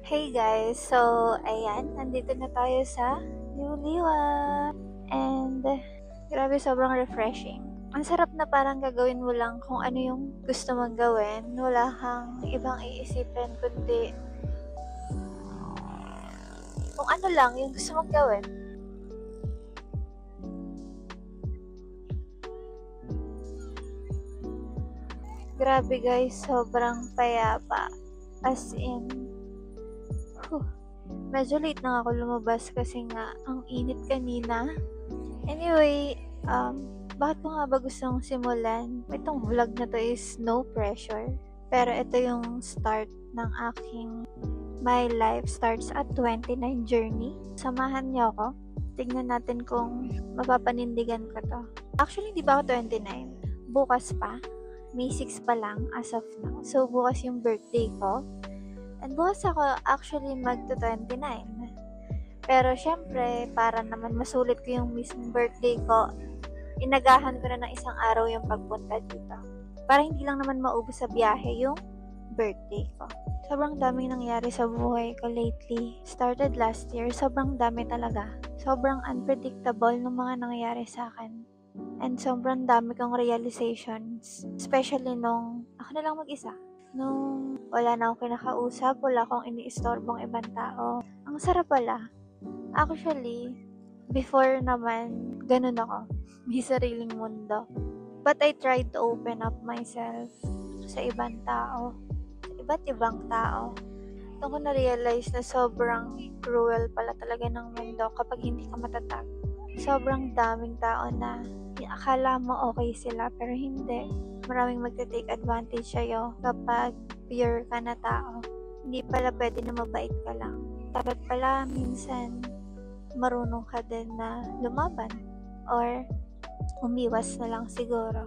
Hey guys! So, ayan, nandito na tayo sa Liwliwa. And, grabe, sobrang refreshing. Ang sarap na parang gagawin mo lang kung ano yung gusto mong gawin. Wala kang ibang iisipin, kundi kung ano lang yung gusto mong gawin. Grabe guys, sobrang payapa. As in, whew, medyo late na ako lumabas kasi nga ang init kanina. Anyway, bakit ko nga ba gustong simulan? Itong vlog na to is no pressure. Pero ito yung start ng aking My Life Starts at 29 journey. Samahan niyo ako. Tignan natin kung mapapanindigan ko to. Actually, di ba ako 29? Bukas pa. May 6 pa lang as of now. So, bukas yung birthday ko. And bukas ako actually magto-29. Pero syempre, para naman masulit ko yung mismong birthday ko, inagahan ko na ng isang araw yung pagpunta dito. Para hindi lang naman maubos sa biyahe yung birthday ko. Sobrang daming nangyari sa buhay ko lately. Started last year, sobrang dami talaga. Sobrang unpredictable ng mga nangyayari sa akin. And sobrang dami kong realizations. Especially nung ako na lang mag-isa. Nung wala na akong kinakausap, wala akong iniistorbong ibang tao. Ang sarap pala. Actually, before naman, ganun ako. May sariling mundo. But I tried to open up myself sa ibang tao. Sa iba't ibang tao. Doon ko na-realize na sobrang cruel pala talaga ng mundo kapag hindi ka matatag. Sobrang daming tao na akala mo okay sila pero hindi. Maraming magte-take advantage sa'yo kapag pure ka na tao. Hindi pala pwede na mabait ka lang. Dapat pala minsan marunong ka din na lumaban or umiwas na lang siguro.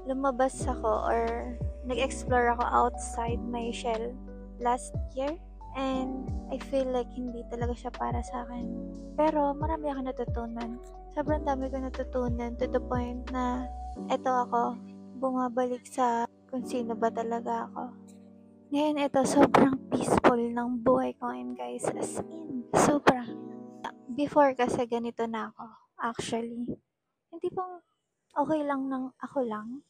Lumabas ako or nag-explore ako outside my shell last year and I feel like hindi talaga siya para sa akin. Pero marami ako natutunan. Sobrang dami ko natutunan to the point na eto ako, bumabalik sa kung sino ba talaga ako. Ngayon ito, sobrang peaceful ng buhay ko ngayon guys. As in, sobra. Before kasi ganito na ako, actually. Hindi pang okay lang ng ako lang.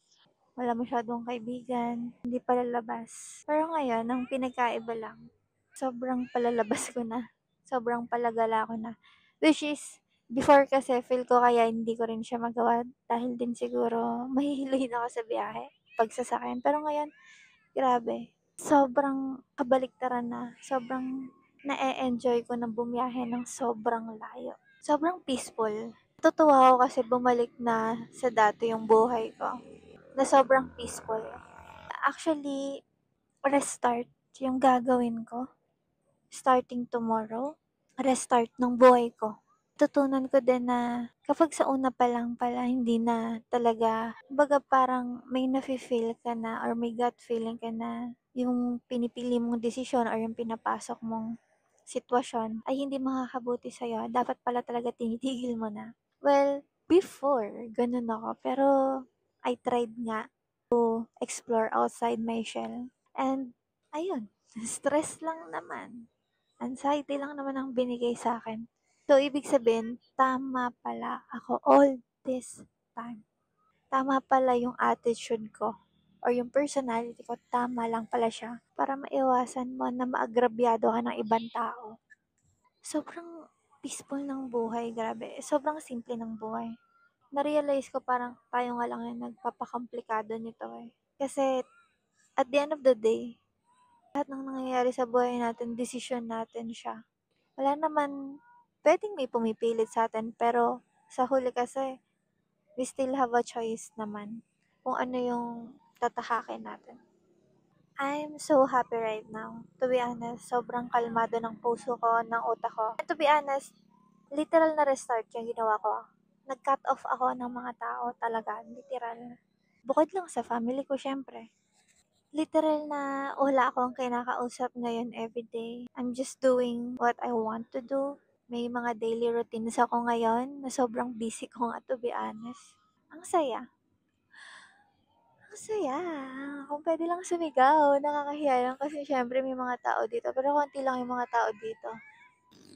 Wala masyadong kaibigan, hindi palalabas. Pero ngayon, ang pinagkaiba lang, sobrang palalabas ko na. Sobrang palagala ko na. Which is, before kasi feel ko kaya hindi ko rin siya magawa dahil din siguro mahihiluhin ako sa biyahe, pagsasakyan. Pero ngayon, grabe. Sobrang kabaliktaran na. Sobrang na-enjoy ko na bumiyahe ng sobrang layo. Sobrang peaceful. Natutuwa ako kasi bumalik na sa dati yung buhay ko. Na sobrang peaceful. Actually, restart yung gagawin ko. Starting tomorrow, restart ng buhay ko. Tutunan ko din na kapag sa una pa lang pala, hindi na talaga, baga parang may nafe-feel ka na or may gut feeling ka na yung pinipili mong desisyon or yung pinapasok mong sitwasyon ay hindi makakabuti sa'yo. Dapat pala talaga tinitigil mo na. Well, before, ganun ako. Pero, I tried nga explore outside my shell. And, ayun, stress lang naman. Anxiety lang naman ang binigay sa akin. So, ibig sabihin, tama pala ako all this time. Tama pala yung attitude ko or yung personality ko, tama lang pala siya para maiwasan mo na maagrabyado ka ng ibang tao. Sobrang peaceful ng buhay, grabe. Sobrang simple ng buhay. Na-realize ko parang tayo nga lang yung nagpapakomplikado nito eh. Kasi at the end of the day, lahat ng nangyayari sa buhay natin, desisyon natin siya. Wala naman, pwedeng may pumipilit sa atin, pero sa huli kasi, we still have a choice naman kung ano yung tatahakin natin. I'm so happy right now. To be honest, sobrang kalmado ng puso ko, ng utak ko. And to be honest, literal na restart yung ginawa ko. Nag-cut off ako ng mga tao talaga, literal. Bukod lang sa family ko, syempre. Literal na wala akong kinakausap ngayon everyday. I'm just doing what I want to do. May mga daily routines ako ngayon na sobrang busy ko nga to be honest. Ang saya. Ang saya. kung pwede lang sumigaw. Nakakahiya lang kasi syempre may mga tao dito, pero konti lang yung mga tao dito.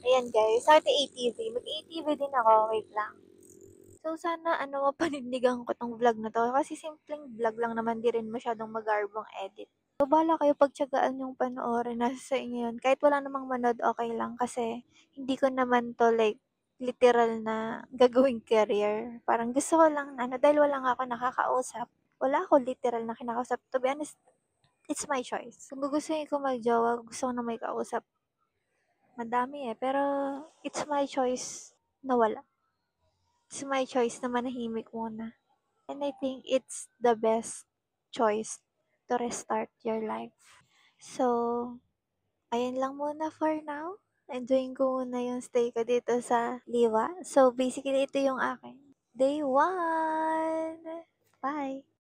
Ayan guys, sa ATV. Mag-ATV din ako, wait lang. So, sana mapanindigan ko 'tong vlog na 'to kasi simpleng vlog lang naman, 'di rin masyadong magarbong edit. So, bahala kayo pagtiyagaan yung panoorin, nasa sa inyo yun. Kahit wala namang manood, okay lang kasi hindi ko naman 'to like literal na gagawing career. Parang gusto ko lang na dahil wala nga ako nakakausap, wala ako literal na kinakausap. To be honest, it's my choice. Kung gugustuhin ko mag-jowa, gusto ko na may kausap, madami, pero it's my choice na wala. It's my choice na manahimik muna. And I think it's the best choice to restart your life. So, ayun lang muna for now. Enjoying ko muna yung stay ko dito sa Liwa. So, basically, ito yung aking day 1. Bye!